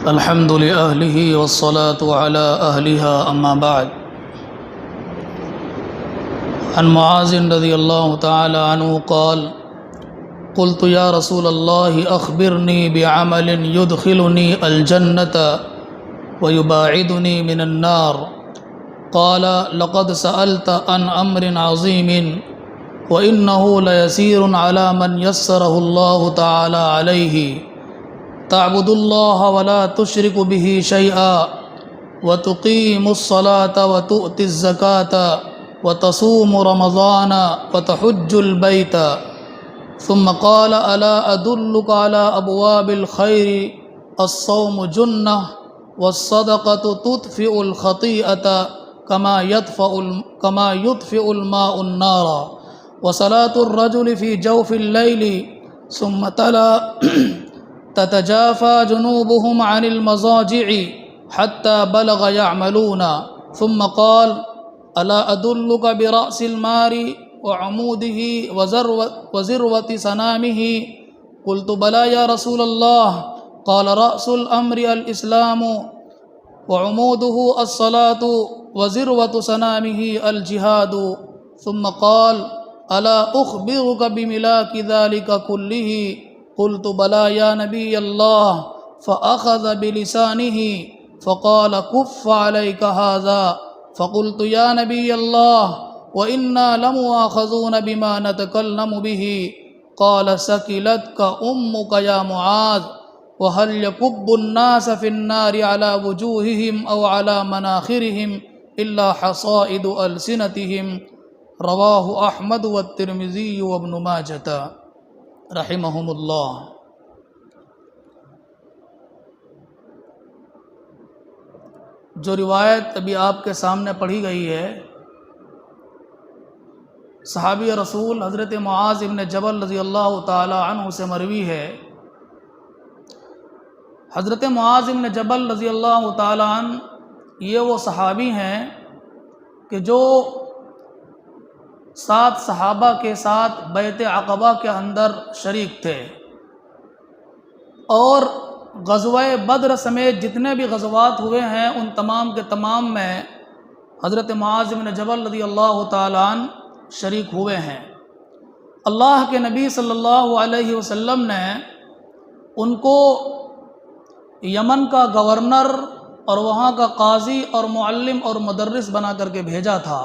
الحمد لأهله والصلاة على أهلها أما بعد. عن معاذ رضي الله تعالى عنه قال: قلت يا رسول الله أخبرني بعمل يدخلني الجنة ويباعدني من النار. قال: لقد سألت عن أمر عظيم وإنه ليسير على من يسره الله تعالى عليه. تعبد الله ولا تشرك به شيئا وتقيم الصلاة وتؤتي الزكاة وتصوم رمضان وتحج البيت. ثم قال: ألا أدلك على أبواب الخير؟ الصوم جنة والصدقة تطفئ الخطيئة كما يطفئ الماء النار، وصلاة الرجل في جوف الليل. ثم تلا: تتجافى جنوبهم عن المضاجع حتى بلغ يعملون. ثم قال: ألا أدلك برأس المال وعموده وذروة سنامه؟ قلت: بلى يا رسول الله. قال: رأس الأمر الإسلام وعموده الصلاة وذروة سنامه الجهاد. ثم قال: ألا أخبرك بملاك ذلك كله؟ قلت: بلى يا نبي الله. فأخذ بلسانه فقال: كف عليك هذا. فقلت: يا نبي الله، وإنا لمؤاخذون بما نتكلم به. قال: سكلتك أمك يا معاذ. وهل يكب الناس في النار على وجوههم أو على مناخرهم إلا حصائد ألسنتهم. رواه أحمد والترمذي وابن ماجة رحمهم اللہ. جو روایت ابھی آپ کے سامنے پڑھی گئی ہے، صحابی رسول حضرت معاذ ابن جبل رضی اللہ تعالی عنہ سے مروی ہے. حضرت معاذ ابن جبل رضی اللہ تعالی عنہ یہ وہ صحابی ہیں کہ جو 7 صحابہ کے ساتھ بیعت عقبہ کے اندر شریک تھے، اور غزوہ بدر سمیت جتنے بھی غزوات ہوئے ہیں ان تمام کے تمام میں حضرت معاذ بن جبل رضی اللہ تعالیٰ عنہ شریک ہوئے ہیں. اللہ کے نبی صلی اللہ علیہ وسلم نے ان کو یمن کا گورنر اور وہاں کا قاضی اور معلم اور مدرس بنا کر کے بھیجا تھا.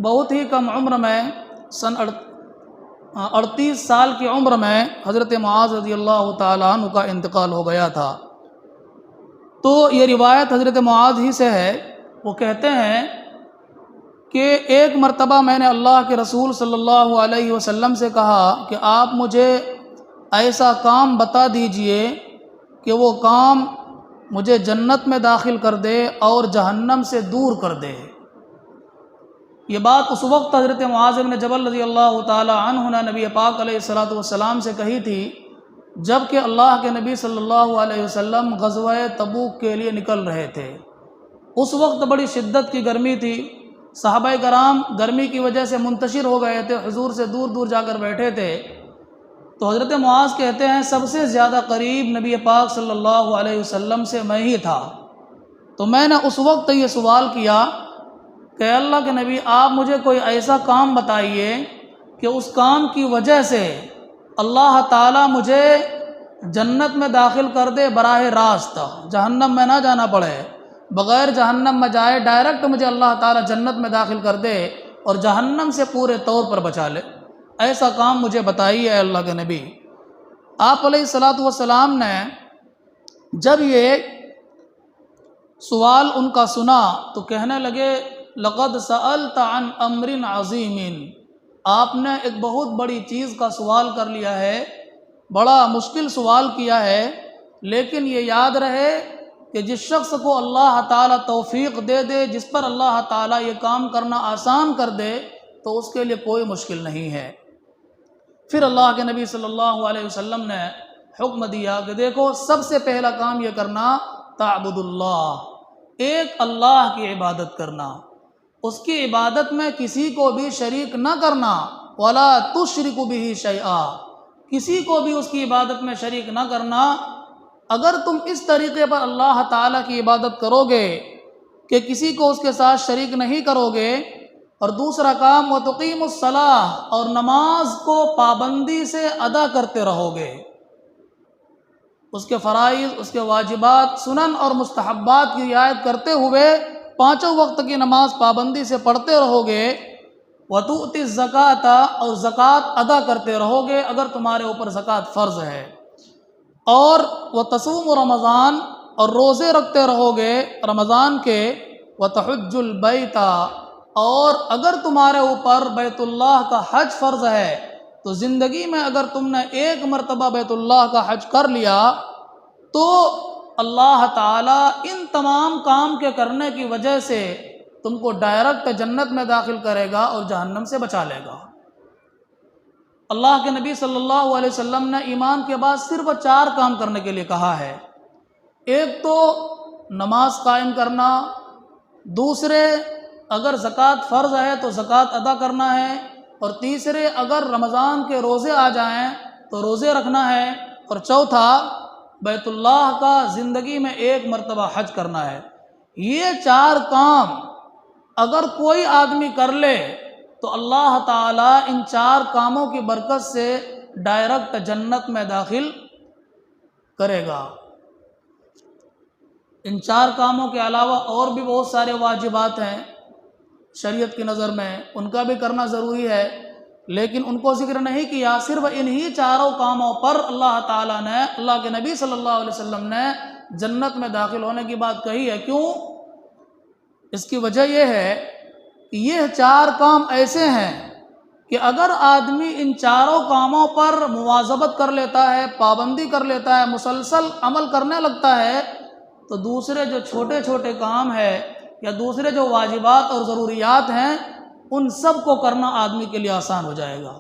بہت ہی کم عمر میں سن 38 سال کی عمر میں حضرت معاذ رضی اللہ تعالیٰ عنہ کا انتقال ہو گیا تھا. تو یہ روایت حضرت معاذ ہی سے ہے. وہ کہتے ہیں کہ ایک مرتبہ میں نے اللہ کے رسول صلی اللہ علیہ وسلم سے کہا کہ آپ مجھے ایسا کام بتا دیجئے کہ وہ کام مجھے جنت میں داخل کر دے اور جہنم سے دور کر دے. یہ بات اس وقت حضرت معاذ بن جبل رضی اللہ تعالی عنہ نے نبی پاک علیہ الصلوۃ والسلام سے کہی تھی جب کہ اللہ کے نبی صلی اللہ علیہ وسلم غزوہ تبوک کے لیے نکل رہے تھے. اس وقت بڑی شدت کی گرمی تھی. صحابہ کرام گرمی کی وجہ سے منتشر ہو گئے تھے، حضور سے دور دور جا کر بیٹھے تھے. تو حضرت معاذ کہتے ہیں سب سے زیادہ قریب نبی پاک صلی اللہ علیہ وسلم سے میں ہی تھا. تو میں نے اس وقت یہ سوال کیا کہ اللہ کے نبی آپ مجھے کوئی ایسا کام بتائیے کہ اس کام کی وجہ سے اللہ تعالیٰ مجھے جنت میں داخل کر دے براہ راست، جہنم میں نہ جانا پڑے، بغیر جہنم میں جائے ڈائریکٹ مجھے اللہ تعالیٰ جنت میں داخل کر دے اور جہنم سے پورے طور پر بچا لے. ایسا کام مجھے بتائیے اے اللہ کے نبی. آپ علیہ الصلوۃ والسلام نے جب یہ سوال ان کا سنا تو کہنے لگے لقد سألت عن امر عظیم. آپ نے ایک بہت بڑی چیز کا سوال کر لیا ہے، بڑا مشکل سوال کیا ہے، لیکن یہ یاد رہے کہ جس شخص کو اللہ تعالیٰ توفیق دے دے، جس پر اللہ تعالیٰ یہ کام کرنا آسان کر دے تو اس کے لیے کوئی مشکل نہیں ہے. پھر اللہ کے نبی صلی اللہ علیہ وسلم نے حکم دیا کہ دیکھو سب سے پہلا کام یہ کرنا تعبد اللہ، ایک اللہ کی عبادت کرنا، اس کی عبادت میں کسی کو بھی شریک نہ کرنا. ولا تشرک بہ شیئا، کسی کو بھی اس کی عبادت میں شریک نہ کرنا. اگر تم اس طریقے پر اللہ تعالیٰ کی عبادت کرو گے کہ کسی کو اس کے ساتھ شریک نہیں کرو گے، اور دوسرا کام وَتُقِیمُ الصَّلَاةَ، اور نماز کو پابندی سے ادا کرتے رہو گے، اس کے فرائض، اس کے واجبات، سنن اور مستحبات کی رعایت کرتے ہوئے 5 وقت کی نماز پابندی سے پڑھتے رہو گے، وَتُؤْتِ الزَّكَاةَ، اور زکوٰۃ ادا کرتے رہو گے اگر تمہارے اوپر زکوٰۃ فرض ہے، اور وَتَصُومُ رمضان، اور روزے رکھتے رہو گے رمضان کے، وَتَحُجُّ الْبَيْتَ، اور اگر تمہارے اوپر بیت اللہ کا حج فرض ہے تو زندگی میں اگر تم نے 1 مرتبہ بیت اللہ کا حج کر لیا تو اللہ تعالیٰ ان تمام کام کے کرنے کی وجہ سے تم کو ڈائریکٹ جنت میں داخل کرے گا اور جہنم سے بچا لے گا۔ اللہ کے نبی صلی اللہ علیہ وسلم نے ایمان کے بعد صرف 4 کام کرنے کے لیے کہا ہے۔ ایک تو نماز قائم کرنا، دوسرے اگر زکوٰۃ فرض ہے تو زکوٰۃ ادا کرنا ہے، اور تیسرے اگر رمضان کے روزے آ جائیں تو روزے رکھنا ہے، اور چوتھا بیت اللہ کا زندگی میں 1 مرتبہ حج کرنا ہے۔ یہ 4 کام اگر کوئی آدمی کر لے تو اللہ تعالیٰ ان 4 کاموں کی برکت سے ڈائریکٹ جنت میں داخل کرے گا۔ ان 4 کاموں کے علاوہ اور بھی بہت سارے واجبات ہیں شریعت کی نظر میں، ان کا بھی کرنا ضروری ہے، لیکن ان کو ذکر نہیں کیا، صرف انہی 4 کاموں پر اللہ تعالیٰ نے، اللہ کے نبی صلی اللہ علیہ وسلم نے جنت میں داخل ہونے کی بات کہی ہے۔ کیوں؟ اس کی وجہ یہ ہے کہ یہ 4 کام ایسے ہیں کہ اگر آدمی ان 4 کاموں پر مواظبت کر لیتا ہے، پابندی کر لیتا ہے، مسلسل عمل کرنے لگتا ہے، تو دوسرے جو چھوٹے چھوٹے کام ہیں یا دوسرے جو واجبات اور ضروریات ہیں ان سب کو کرنا آدمی کے لیے آسان ہو جائے گا۔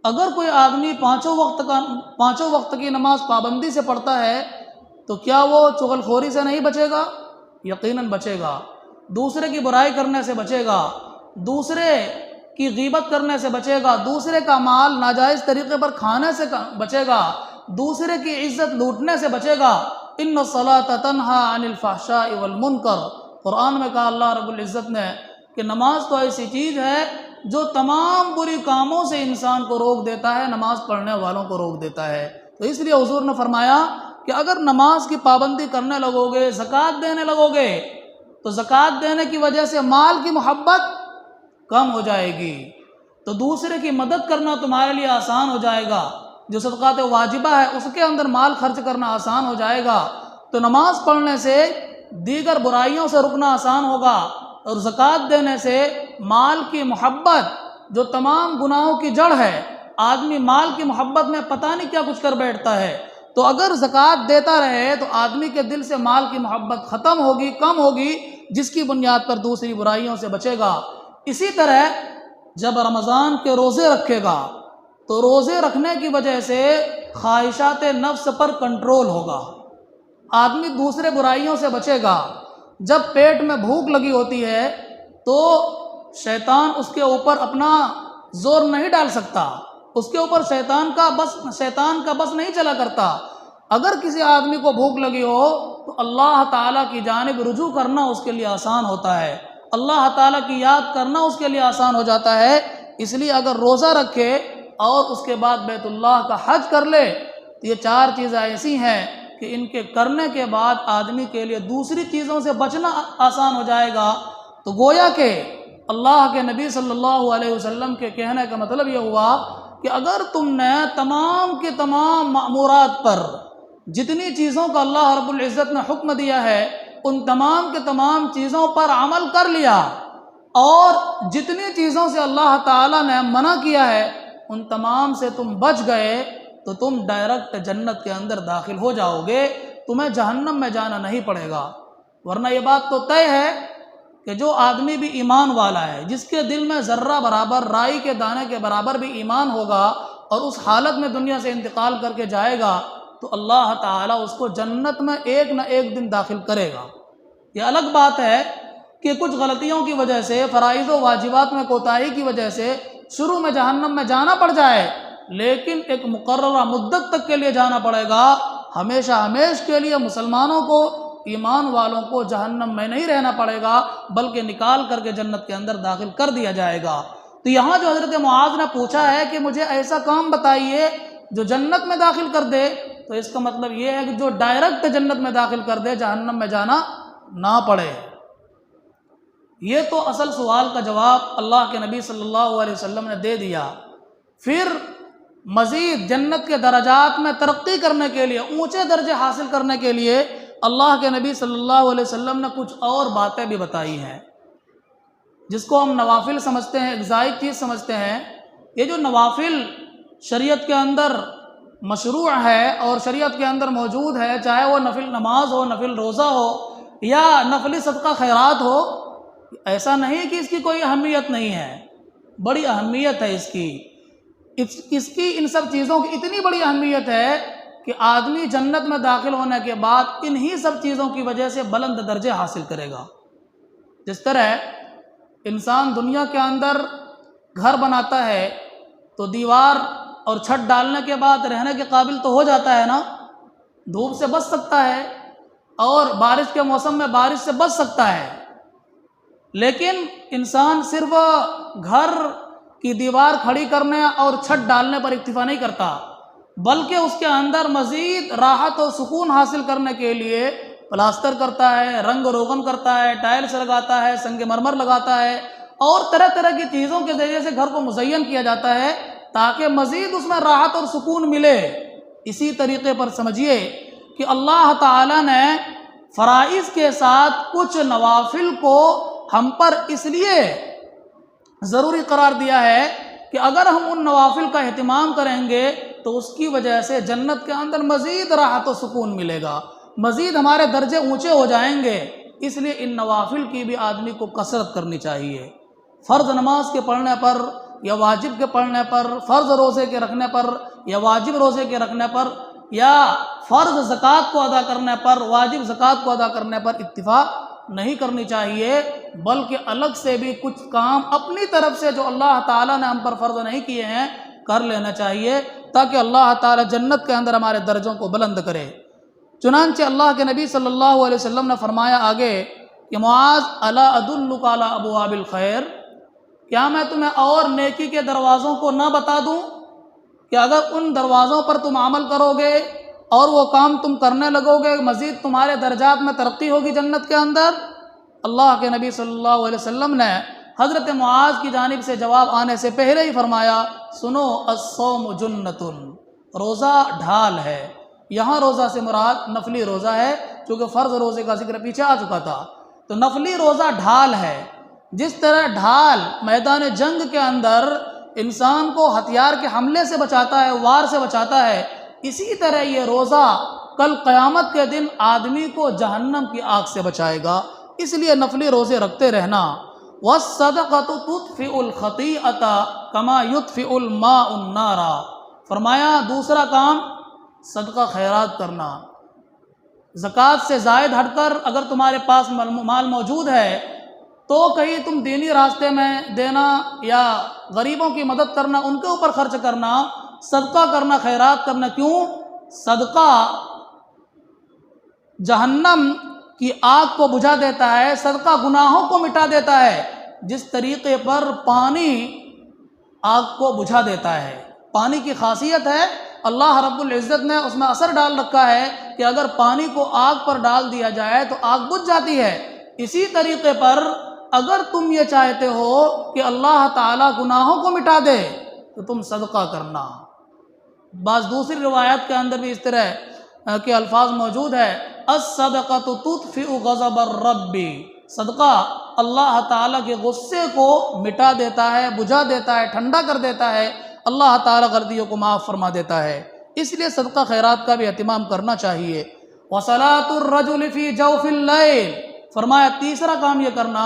اگر کوئی آدمی 5 وقت کی نماز پابندی سے پڑھتا ہے تو کیا وہ چغل خوری سے نہیں بچے گا؟ یقیناً بچے گا۔ دوسرے کی برائی کرنے سے بچے گا، دوسرے کی غیبت کرنے سے بچے گا، دوسرے کا مال ناجائز طریقے پر کھانے سے بچے گا، دوسرے کی عزت لوٹنے سے بچے گا۔ ان الصلاۃ تنہی عن الفحشاء والمنکر، قرآن میں کہا اللہ رب العزت نے کہ نماز تو ایسی چیز ہے جو تمام بری کاموں سے انسان کو روک دیتا ہے، نماز پڑھنے والوں کو روک دیتا ہے۔ تو اس لیے حضور نے فرمایا کہ اگر نماز کی پابندی کرنے لگو گے، زکوٰۃ دینے لگو گے، تو زکوٰۃ دینے کی وجہ سے مال کی محبت کم ہو جائے گی، تو دوسرے کی مدد کرنا تمہارے لیے آسان ہو جائے گا، جو صدقات واجبہ ہے اس کے اندر مال خرچ کرنا آسان ہو جائے گا، تو نماز پڑھنے سے دیگر برائیوں سے رکنا آسان ہوگا، اور زکوٰۃ دینے سے مال کی محبت جو تمام گناہوں کی جڑ ہے، آدمی مال کی محبت میں پتہ نہیں کیا کچھ کر بیٹھتا ہے، تو اگر زکوٰۃ دیتا رہے تو آدمی کے دل سے مال کی محبت ختم ہوگی، کم ہوگی، جس کی بنیاد پر دوسری برائیوں سے بچے گا۔ اسی طرح جب رمضان کے روزے رکھے گا تو روزے رکھنے کی وجہ سے خواہشات نفس پر کنٹرول ہوگا، آدمی دوسرے برائیوں سے بچے گا۔ جب پیٹ میں بھوک لگی ہوتی ہے تو شیطان اس کے اوپر اپنا زور نہیں ڈال سکتا، اس کے اوپر شیطان کا بس نہیں چلا کرتا۔ اگر کسی آدمی کو بھوک لگی ہو تو اللہ تعالیٰ کی جانب رجوع کرنا اس کے لیے آسان ہوتا ہے، اللہ تعالیٰ کی یاد کرنا اس کے لیے آسان ہو جاتا ہے۔ اس لیے اگر روزہ رکھے اور اس کے بعد بیت اللہ کا حج کر لے تو یہ 4 چیزیں ایسی ہیں کہ ان کے کرنے کے بعد آدمی کے لیے دوسری چیزوں سے بچنا آسان ہو جائے گا۔ تو گویا کہ اللہ کے نبی صلی اللہ علیہ وسلم کے کہنے کا مطلب یہ ہوا کہ اگر تم نے تمام کے تمام مأمورات پر، جتنی چیزوں کا اللہ رب العزت نے حکم دیا ہے ان تمام کے تمام چیزوں پر عمل کر لیا، اور جتنی چیزوں سے اللہ تعالیٰ نے منع کیا ہے ان تمام سے تم بچ گئے، تو تم ڈائریکٹ جنت کے اندر داخل ہو جاؤ گے، تمہیں جہنم میں جانا نہیں پڑے گا۔ ورنہ یہ بات تو طے ہے کہ جو آدمی بھی ایمان والا ہے، جس کے دل میں ذرہ برابر، رائی کے دانے کے برابر بھی ایمان ہوگا، اور اس حالت میں دنیا سے انتقال کر کے جائے گا تو اللہ تعالیٰ اس کو جنت میں ایک نہ ایک دن داخل کرے گا۔ یہ الگ بات ہے کہ کچھ غلطیوں کی وجہ سے، فرائض و واجبات میں کوتاہی کی وجہ سے شروع میں جہنم میں جانا پڑ جائے، لیکن ایک مقررہ مدت تک کے لیے جانا پڑے گا، ہمیشہ ہمیش کے لیے مسلمانوں کو، ایمان والوں کو جہنم میں نہیں رہنا پڑے گا، بلکہ نکال کر کے جنت کے اندر داخل کر دیا جائے گا۔ تو یہاں جو حضرت معاذ نے پوچھا ہے کہ مجھے ایسا کام بتائیے جو جنت میں داخل کر دے، تو اس کا مطلب یہ ہے کہ جو ڈائریکٹ جنت میں داخل کر دے، جہنم میں جانا نہ پڑے۔ یہ تو اصل سوال کا جواب اللہ کے نبی صلی اللہ علیہ وسلم نے دے دیا۔ پھر مزید جنت کے درجات میں ترقی کرنے کے لیے، اونچے درجے حاصل کرنے کے لیے اللہ کے نبی صلی اللہ علیہ وسلم نے کچھ اور باتیں بھی بتائی ہیں، جس کو ہم نوافل سمجھتے ہیں، ایگزائٹ چیز سمجھتے ہیں۔ یہ جو نوافل شریعت کے اندر مشروع ہے اور شریعت کے اندر موجود ہے، چاہے وہ نفل نماز ہو، نفل روزہ ہو یا نفلی صدقہ خیرات ہو، ایسا نہیں کہ اس کی کوئی اہمیت نہیں ہے، بڑی اہمیت ہے اس کی۔ ان سب چیزوں کی اتنی بڑی اہمیت ہے کہ آدمی جنت میں داخل ہونے کے بعد انہی سب چیزوں کی وجہ سے بلند درجے حاصل کرے گا۔ جس طرح انسان دنیا کے اندر گھر بناتا ہے تو دیوار اور چھت ڈالنے کے بعد رہنے کے قابل تو ہو جاتا ہے نا، دھوپ سے بچ سکتا ہے اور بارش کے موسم میں بارش سے بچ سکتا ہے، لیکن انسان صرف گھر کی دیوار کھڑی کرنے اور چھت ڈالنے پر اکتفا نہیں کرتا، بلکہ اس کے اندر مزید راحت اور سکون حاصل کرنے کے لیے پلاسٹر کرتا ہے، رنگ روغن کرتا ہے، ٹائلس لگاتا ہے، سنگ مرمر لگاتا ہے اور طرح طرح کی چیزوں کے ذریعے سے گھر کو مزین کیا جاتا ہے تاکہ مزید اس میں راحت اور سکون ملے۔ اسی طریقے پر سمجھیے کہ اللہ تعالیٰ نے فرائض کے ساتھ کچھ نوافل کو ہم پر اس لیے ضروری قرار دیا ہے کہ اگر ہم ان نوافل کا اہتمام کریں گے تو اس کی وجہ سے جنت کے اندر مزید راحت و سکون ملے گا، مزید ہمارے درجے اونچے ہو جائیں گے۔ اس لیے ان نوافل کی بھی آدمی کو کثرت کرنی چاہیے۔ فرض نماز کے پڑھنے پر یا واجب کے پڑھنے پر، فرض روزے کے رکھنے پر یا واجب روزے کے رکھنے پر، یا فرض زکوٰۃ کو ادا کرنے پر، واجب زکوٰۃ کو ادا کرنے پر اکتفا نہیں کرنی چاہیے، بلکہ الگ سے بھی کچھ کام اپنی طرف سے جو اللہ تعالیٰ نے ہم پر فرض نہیں کیے ہیں کر لینا چاہیے تاکہ اللہ تعالیٰ جنت کے اندر ہمارے درجوں کو بلند کرے۔ چنانچہ اللہ کے نبی صلی اللہ علیہ وسلم نے فرمایا آگے کہ معاذ الا ادلک علی ابواب الخیر، کیا میں تمہیں اور نیکی کے دروازوں کو نہ بتا دوں کہ اگر ان دروازوں پر تم عمل کرو گے اور وہ کام تم کرنے لگو گے مزید تمہارے درجات میں ترقی ہوگی جنت کے اندر؟ اللہ کے نبی صلی اللہ علیہ وسلم نے حضرت معاذ کی جانب سے جواب آنے سے پہلے ہی فرمایا، سنو الصوم جنۃ، روزہ ڈھال ہے۔ یہاں روزہ سے مراد نفلی روزہ ہے، چونکہ فرض روزے کا ذکر پیچھے آ چکا تھا، تو نفلی روزہ ڈھال ہے۔ جس طرح ڈھال میدان جنگ کے اندر انسان کو ہتھیار کے حملے سے بچاتا ہے، وار سے بچاتا ہے، اسی طرح یہ روزہ کل قیامت کے دن آدمی کو جہنم کی آگ سے بچائے گا۔ اس لیے نفلی روزے رکھتے رہنا۔ وَالصَّدَقَةُ تُطْفِئُ الْخَطِيئَةَ كَمَا يُطْفِئُ الْمَاءُ النَّارَ، فرمایا دوسرا کام صدقہ خیرات کرنا۔ زکوٰۃ سے زائد ہٹ کر اگر تمہارے پاس مال موجود ہے تو کہیں تم دینی راستے میں دینا یا غریبوں کی مدد کرنا، ان کے اوپر خرچ کرنا، صدقہ کرنا، خیرات کرنا۔ کیوں؟ صدقہ جہنم کی آگ کو بجھا دیتا ہے، صدقہ گناہوں کو مٹا دیتا ہے، جس طریقے پر پانی آگ کو بجھا دیتا ہے۔ پانی کی خاصیت ہے اللہ رب العزت نے اس میں اثر ڈال رکھا ہے کہ اگر پانی کو آگ پر ڈال دیا جائے تو آگ بجھ جاتی ہے۔ اسی طریقے پر اگر تم یہ چاہتے ہو کہ اللہ تعالیٰ گناہوں کو مٹا دے تو تم صدقہ کرنا۔ بعض دوسری روایات کے اندر بھی اس طرح کے الفاظ موجود ہے، الصدقۃ تطفئ غضب الرب، صدقہ اللہ تعالیٰ کے غصے کو مٹا دیتا ہے، بجھا دیتا ہے، ٹھنڈا کر دیتا ہے، اللہ تعالیٰ غلطیوں کو معاف فرما دیتا ہے۔ اس لیے صدقہ خیرات کا بھی اہتمام کرنا چاہیے۔ وصلاۃ الرجل فی جوف اللیل، فرمایا تیسرا کام یہ کرنا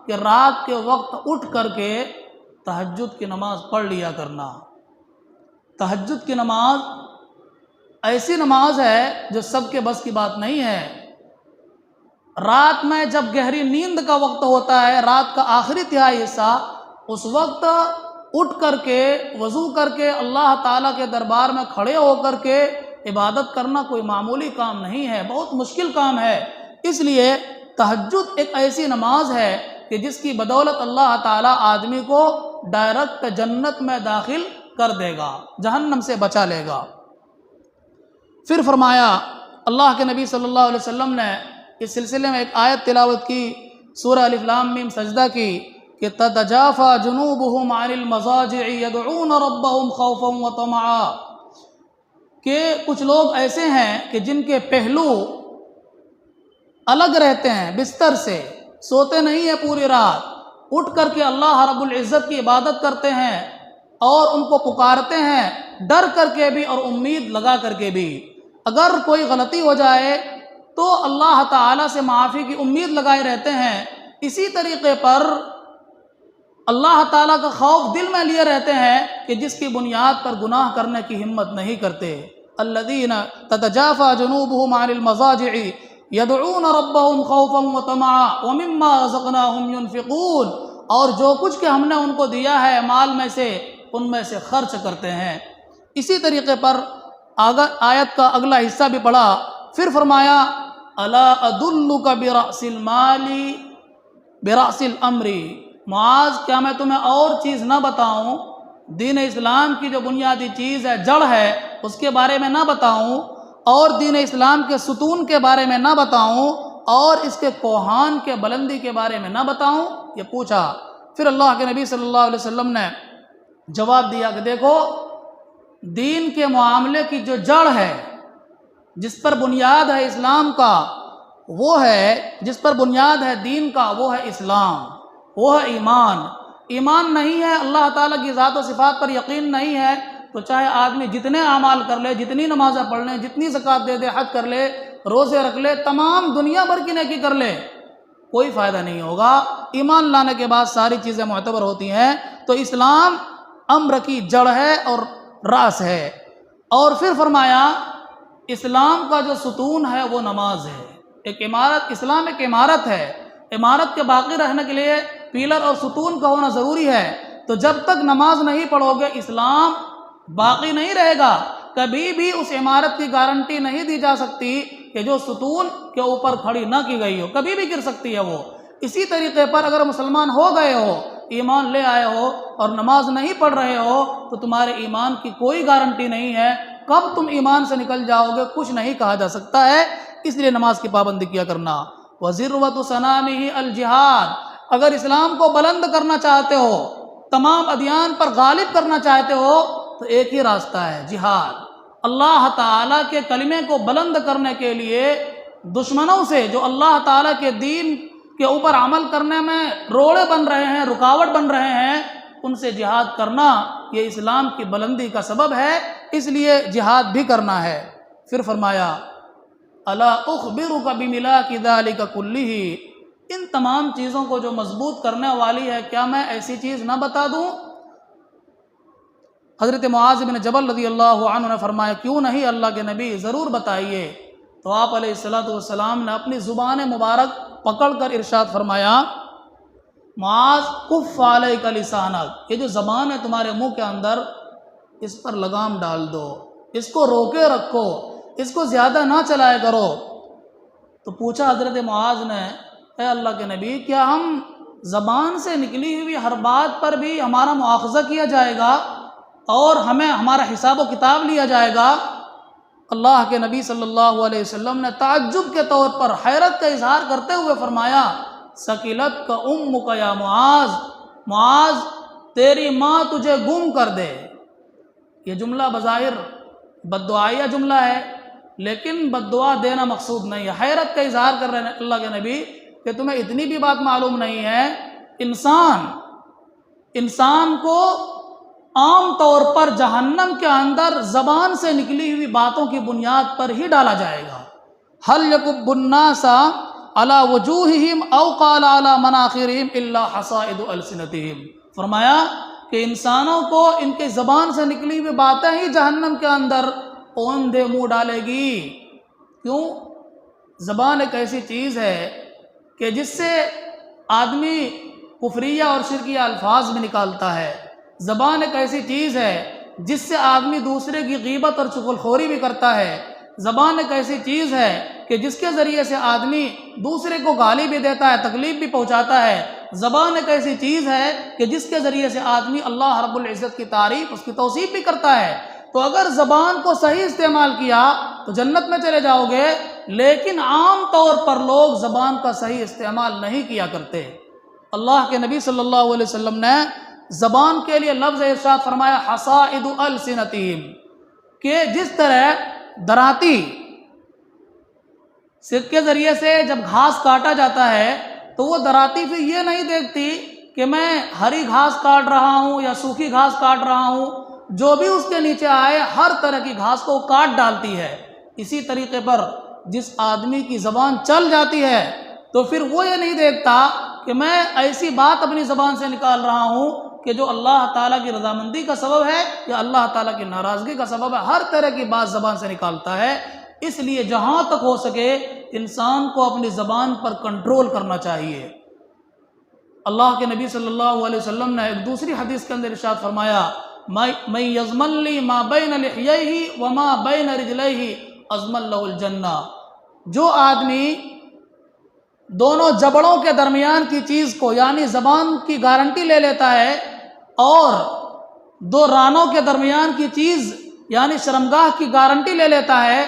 کہ رات کے وقت اٹھ کر کے تہجد کی نماز پڑھ لیا کرنا۔ تہجد کی نماز ایسی نماز ہے جو سب کے بس کی بات نہیں ہے۔ رات میں جب گہری نیند کا وقت ہوتا ہے، رات کا آخری تہائی حصہ، اس وقت اٹھ کر کے وضو کر کے اللہ تعالیٰ کے دربار میں کھڑے ہو کر کے عبادت کرنا کوئی معمولی کام نہیں ہے، بہت مشکل کام ہے۔ اس لیے تہجد ایک ایسی نماز ہے کہ جس کی بدولت اللہ تعالیٰ آدمی کو ڈائریکٹ جنت میں داخل کر دے گا، جہنم سے بچا لے گا۔ پھر فرمایا اللہ کے نبی صلی اللہ علیہ وسلم نے اس سلسلے میں ایک آیت تلاوت کی، سورہ الف لام میم سجدہ کی، کہ تتجافى جنوبهم عن المضاجع يدعون ربهم خوفا وطمعا، کہ کچھ لوگ ایسے ہیں کہ جن کے پہلو الگ رہتے ہیں بستر سے، سوتے نہیں ہیں پوری رات، اٹھ کر کے اللہ رب العزت کی عبادت کرتے ہیں اور ان کو پکارتے ہیں، ڈر کر کے بھی اور امید لگا کر کے بھی۔ اگر کوئی غلطی ہو جائے تو اللہ تعالیٰ سے معافی کی امید لگائے رہتے ہیں۔ اسی طریقے پر اللہ تعالیٰ کا خوف دل میں لیے رہتے ہیں کہ جس کی بنیاد پر گناہ کرنے کی ہمت نہیں کرتے۔ الذین تتجافى جنوبهم عن المضاجع يدعون ربهم خوفا وطمعا ومما رزقناهم ينفقون، اور جو کچھ کہ ہم نے ان کو دیا ہے مال میں سے ان میں سے خرچ کرتے ہیں۔ اسی طریقے پر آیت کا اگلا حصہ بھی پڑھا، پھر فرمایا الا ادلک برأس المال برأس الامر، معاذ کیا میں تمہیں اور چیز نہ بتاؤں؟ دین اسلام کی جو بنیادی چیز ہے، جڑ ہے، اس کے بارے میں نہ بتاؤں، اور دین اسلام کے ستون کے بارے میں نہ بتاؤں، اور اس کے کوہان کے بلندی کے بارے میں نہ بتاؤں؟ یہ پوچھا۔ پھر اللہ کے نبی صلی اللہ علیہ وسلم نے جواب دیا کہ دیکھو، دین کے معاملے کی جو جڑ ہے، جس پر بنیاد ہے اسلام کا، وہ ہے جس پر بنیاد ہے دین کا، وہ ہے اسلام، وہ ہے ایمان۔ ایمان نہیں ہے، اللہ تعالیٰ کی ذات و صفات پر یقین نہیں ہے، تو چاہے آدمی جتنے اعمال کر لے، جتنی نمازیں پڑھ لے، جتنی زکوٰۃ دے دے، حج کر لے، روزے رکھ لے، تمام دنیا بھر کی نیکی کر لے، کوئی فائدہ نہیں ہوگا۔ ایمان لانے کے بعد ساری چیزیں معتبر ہوتی ہیں۔ تو اسلام امر کی جڑ ہے اور راس ہے۔ اور پھر فرمایا اسلام کا جو ستون ہے وہ نماز ہے۔ ایک عمارت، اسلام ایک عمارت ہے، عمارت کے باقی رہنے کے لیے پیلر اور ستون کا ہونا ضروری ہے۔ تو جب تک نماز نہیں پڑھو گے اسلام باقی نہیں رہے گا۔ کبھی بھی اس عمارت کی گارنٹی نہیں دی جا سکتی کہ جو ستون کے اوپر کھڑی نہ کی گئی ہو، کبھی بھی گر سکتی ہے وہ۔ اسی طریقے پر اگر مسلمان ہو گئے ہو، ایمان لے آئے ہو اور نماز نہیں پڑھ رہے ہو، تو تمہارے ایمان کی کوئی گارنٹی نہیں ہے۔ کب تم ایمان سے نکل جاؤ گے کچھ نہیں کہا جا سکتا ہے۔ اس لیے نماز کی پابندی کیا کرنا۔ وَذِرْوَةُ صَنَامِهِ الْجِهَادُ، اگر اسلام کو بلند کرنا چاہتے ہو، تمام ادیان پر غالب کرنا چاہتے ہو، تو ایک ہی راستہ ہے، جہاد۔ اللہ تعالیٰ کے کلمے کو بلند کرنے کے لیے دشمنوں سے، جو اللہ تعالیٰ کے دین کے اوپر عمل کرنے میں روڑے بن رہے ہیں، رکاوٹ بن رہے ہیں، ان سے جہاد کرنا یہ اسلام کی بلندی کا سبب ہے، اس لیے جہاد بھی کرنا ہے۔ پھر فرمایا الا اخبرک بملاک ذلک کلہ، ان تمام چیزوں کو جو مضبوط کرنے والی ہے، کیا میں ایسی چیز نہ بتا دوں؟ حضرت معاذ بن جبل رضی اللہ عنہ نے فرمایا کیوں نہیں اللہ کے نبی، ضرور بتائیے۔ تو آپ علیہ السلام نے اپنی زبان مبارک پکڑ کر ارشاد فرمایا معاذ کف علیک لسانک، یہ جو زبان ہے تمہارے منہ کے اندر، اس پر لگام ڈال دو، اس کو روکے رکھو، اس کو زیادہ نہ چلائے کرو۔ تو پوچھا حضرت معاذ نے اے اللہ کے نبی، کیا ہم زبان سے نکلی ہوئی ہر بات پر بھی ہمارا مؤاخذہ کیا جائے گا اور ہمیں ہمارا حساب و کتاب لیا جائے گا؟ اللہ کے نبی صلی اللہ علیہ وسلم نے تعجب کے طور پر حیرت کا اظہار کرتے ہوئے فرمایا ثقلت کا امک یا معاذ، معاذ تیری ماں تجھے گم کر دے۔ یہ جملہ بظاہر بددعائیہ جملہ ہے، لیکن بددعا دینا مقصود نہیں ہے۔ حیرت کا اظہار کر رہے ہیں اللہ کے نبی کہ تمہیں اتنی بھی بات معلوم نہیں ہے، انسان کو عام طور پر جہنم کے اندر زبان سے نکلی ہوئی باتوں کی بنیاد پر ہی ڈالا جائے گا۔ هل يكب الناس على وجوههم او قال على مناخرهم الا حصائد السنتهم، فرمایا کہ انسانوں کو ان کے زبان سے نکلی ہوئی باتیں ہی جہنم کے اندر اوندھے منہ ڈالے گی۔ کیوں؟ زبان ایک ایسی چیز ہے کہ جس سے آدمی کفریہ اور شرکیہ الفاظ بھی نکالتا ہے۔ زبان ایک ایسی چیز ہے جس سے آدمی دوسرے کی غیبت اور چغلخوری بھی کرتا ہے۔ زبان ایک ایسی چیز ہے کہ جس کے ذریعے سے آدمی دوسرے کو گالی بھی دیتا ہے، تکلیف بھی پہنچاتا ہے۔ زبان ایک ایسی چیز ہے کہ جس کے ذریعے سے آدمی اللہ رب العزت کی تعریف، اس کی توصیف بھی کرتا ہے۔ تو اگر زبان کو صحیح استعمال کیا تو جنت میں چلے جاؤ گے، لیکن عام طور پر لوگ زبان کا صحیح استعمال نہیں کیا کرتے۔ اللہ کے نبی صلی اللہ علیہ وسلم نے زبان کے لیے لفظ ارشاد فرمایا حصائد السنتہم، کہ جس طرح دراتی سر کے ذریعے سے جب گھاس کاٹا جاتا ہے تو وہ دراتی پھر یہ نہیں دیکھتی کہ میں ہری گھاس کاٹ رہا ہوں یا سوکھی گھاس کاٹ رہا ہوں، جو بھی اس کے نیچے آئے ہر طرح کی گھاس کو کاٹ ڈالتی ہے۔ اسی طریقے پر جس آدمی کی زبان چل جاتی ہے تو پھر وہ یہ نہیں دیکھتا کہ میں ایسی بات اپنی زبان سے نکال رہا ہوں کہ جو اللہ تعالیٰ کی رضامندی کا سبب ہے یا اللہ تعالیٰ کی ناراضگی کا سبب ہے، ہر طرح کی بات زبان سے نکالتا ہے۔ اس لیے جہاں تک ہو سکے انسان کو اپنی زبان پر کنٹرول کرنا چاہیے۔ اللہ کے نبی صلی اللہ علیہ وسلم نے ایک دوسری حدیث کے اندر ارشاد فرمایا من یضمن لی ما بین لحییہ وما بین رجلیہ اضمن لہ الجنہ، جو آدمی دونوں جبڑوں کے درمیان کی چیز کو یعنی زبان کی گارنٹی لے لیتا ہے اور دو رانوں کے درمیان کی چیز یعنی شرمگاہ کی گارنٹی لے لیتا ہے،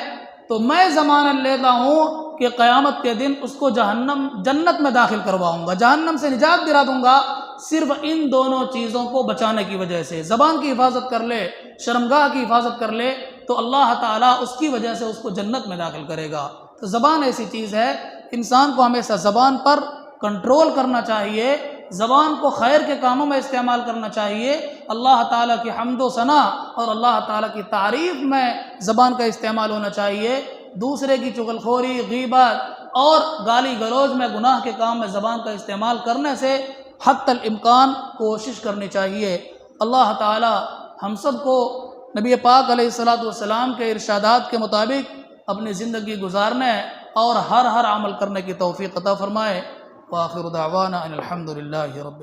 تو میں ضمانت لیتا ہوں کہ قیامت کے دن اس کو جنت میں داخل کرواؤں گا، جہنم سے نجات دلا دوں گا، صرف ان دونوں چیزوں کو بچانے کی وجہ سے۔ زبان کی حفاظت کر لے، شرمگاہ کی حفاظت کر لے تو اللہ تعالیٰ اس کی وجہ سے اس کو جنت میں داخل کرے گا۔ تو زبان ایسی چیز ہے، انسان کو ہمیشہ زبان پر کنٹرول کرنا چاہیے، زبان کو خیر کے کاموں میں استعمال کرنا چاہیے، اللہ تعالیٰ کی حمد و ثنا اور اللہ تعالیٰ کی تعریف میں زبان کا استعمال ہونا چاہیے۔ دوسرے کی چغلخوری، غیبت اور گالی گلوچ میں، گناہ کے کام میں زبان کا استعمال کرنے سے حتی الامکان کوشش کرنی چاہیے۔ اللہ تعالیٰ ہم سب کو نبی پاک علیہ الصلاۃ والسلام کے ارشادات کے مطابق اپنی زندگی گزارنے اور ہر عمل کرنے کی توفیق عطا فرمائے۔ وآخر دعوانا ان الحمد للہ رب